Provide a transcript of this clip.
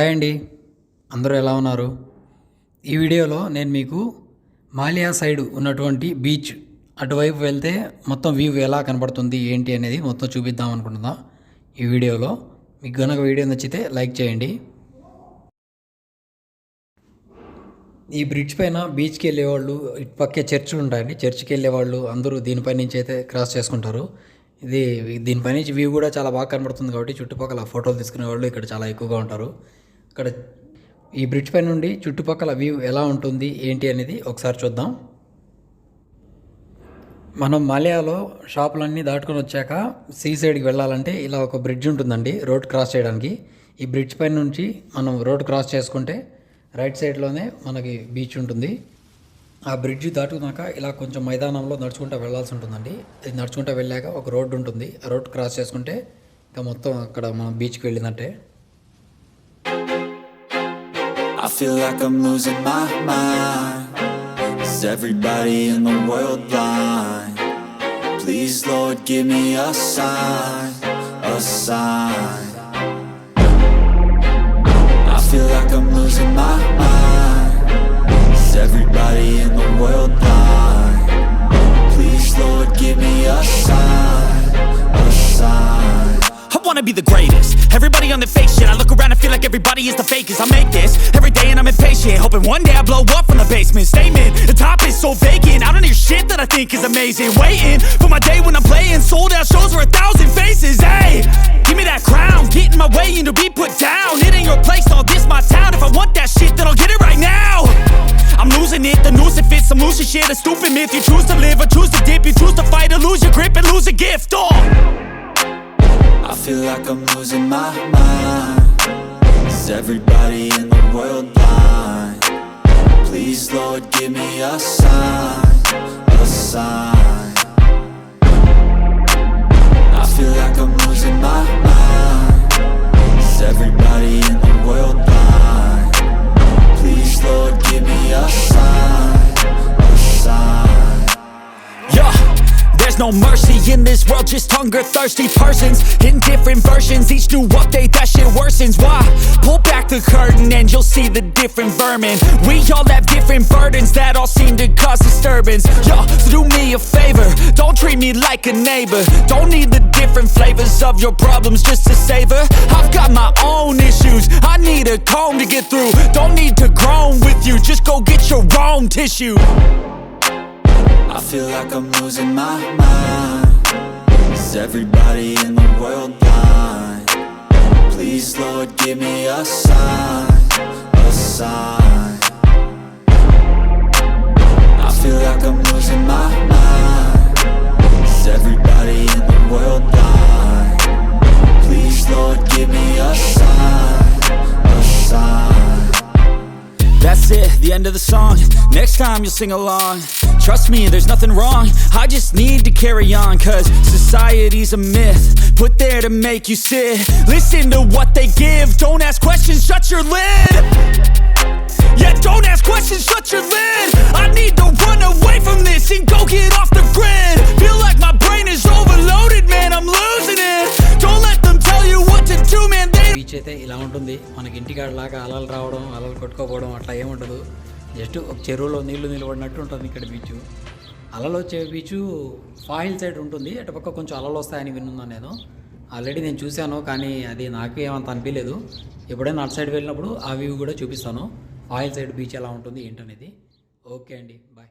Hi అండి, అందరూ ఎలా ఉన్నారు? ఈ వీడియోలో నేను మీకు మాలియా సైడ్ ఉన్నటువంటి బీచ్ అటువైపు వెళ్తే మొత్తం వ్యూ ఎలా కనబడుతుంది ఏంటి అనేది మొత్తం చూపిద్దాం అనుకుంటున్నా. ఈ వీడియోలో మీకు కనుక వీడియో నచ్చితే లైక్ చేయండి. ఈ బ్రిడ్జ్ పైన బీచ్కి వెళ్ళేవాళ్ళు ఇటు పక్కే చర్చిలు ఉంటాయండి. చర్చికి వెళ్ళేవాళ్ళు అందరూ దీనిపై నుంచి అయితే క్రాస్ చేసుకుంటారు. దీనిపై నుంచి వ్యూ కూడా చాలా బాగా కనబడుతుంది కాబట్టి చుట్టుపక్కల ఫోటోలు తీసుకునే వాళ్ళు ఇక్కడ చాలా ఎక్కువగా ఉంటారు. ఇక్కడ ఈ బ్రిడ్జ్ పై నుండి చుట్టుపక్కల వ్యూ ఎలా ఉంటుంది ఏంటి అనేది ఒకసారి చూద్దాం. మనం మాలియాలో షాపులన్నీ దాటుకొని వచ్చాక సీ సైడ్కి వెళ్ళాలంటే ఇలా ఒక బ్రిడ్జ్ ఉంటుందండి రోడ్ క్రాస్ చేయడానికి. ఈ బ్రిడ్జ్ పై నుంచి మనం రోడ్ క్రాస్ చేసుకుంటే రైట్ సైడ్లోనే మనకి బీచ్ ఉంటుంది. ఆ బ్రిడ్జ్ దాటుకున్నాక ఇలా కొంచెం మైదానంలో నడుచుకుంటూ వెళ్ళాల్సి ఉంటుందండి. ఇది నడుచుకుంటూ వెళ్ళాక ఒక రోడ్డు ఉంటుంది. ఆ రోడ్ క్రాస్ చేసుకుంటే ఇంకా మొత్తం అక్కడ మనం బీచ్కి వెళ్ళినట్టే. I feel like I'm losing my mind. Is everybody in the world blind? Please Lord give me a sign, a sign. I feel like I'm losing my mind. Is everybody in the world blind? Please Lord give me a sign, a sign. I wanna be the greatest. Everybody on the fake shit. I look around and feel like everybody is the fakest. I make this every day and I'm impatient, hoping one day I blow up from the basement. Statement, the top is so vacant. I don't hear shit that I think is amazing. Waiting for my day when I'm playing sold out shows for 1,000 faces. Hey, give me that crown, get in my way and to be put down. It ain't your place, all this my town. If I want that shit, then I'll get it right now. I'm losing it, the noose it fits. I'm losing shit, a stupid myth. You choose to live or choose to dip. You choose to fight or lose your grip and lose a gift. Oh, I feel like I'm losing my mind. Is everybody in the world blind? Please Lord give me a sign, a sign. I feel like I'm losing my mind. Is everybody in the world blind? Please Lord give me a sign, a sign. yeah. There's no mercy in this world, just hunger-thirsty persons in different versions. Each new update, that shit worsens. Why? Pull back the curtain and you'll see the different vermin. We all have different burdens that all seem to cause disturbance. Yo, so do me a favor, don't treat me like a neighbor. Don't need the different flavors of your problems just to savor. I've got my own issues, I need a comb to get through. Don't need to groan with you, just go get your own tissue. I feel like I'm losing my mind. Is everybody in the world blind? Please Lord give me a sign, a sign. I feel like I'm losing my mind. Is everybody in the world blind? Please Lord give me a sign, a sign. That's it, the end of the song. Next time you'll sing along. Trust me, there's nothing wrong. I just need to carry on, cause society's a myth put there to make you sit. Listen to what they give. Don't ask questions, shut your lid. Yeah, don't ask questions, shut your lid. I need to run away from this and go get off the grid. Feel like my brain is overloaded, man, I'm losing it. Don't let them tell you what to do, man. Beach అయితే ఇలా ఉంటుంది. మనకి ఇంటికాడలాగా అలలు రావడం అలలు కొట్టుకోపోవడం అట్లా ఏముండదు. Just ఒక చెరువులో నీళ్లు నిలబడినట్టు ఉంటుంది ఇక్కడ బీచ్. అలలు వచ్చే బీచ్ ఫాహిల్ సైడ్ ఉంటుంది. అటుపక్క కొంచెం అలలు వస్తాయని విన్నాను నేను. ఆల్రెడీ నేను చూశాను, కానీ అది నాకు ఏమంత అనిపించలేదు. ఎప్పుడైనా అటు సైడ్ వెళ్ళినప్పుడు ఆ వ్యూ కూడా చూపిస్తాను. ఫాహిల్ సైడ్ బీచ్ ఎలా ఉంటుంది ఏంటనేది. ఓకే అండి, బాయ్.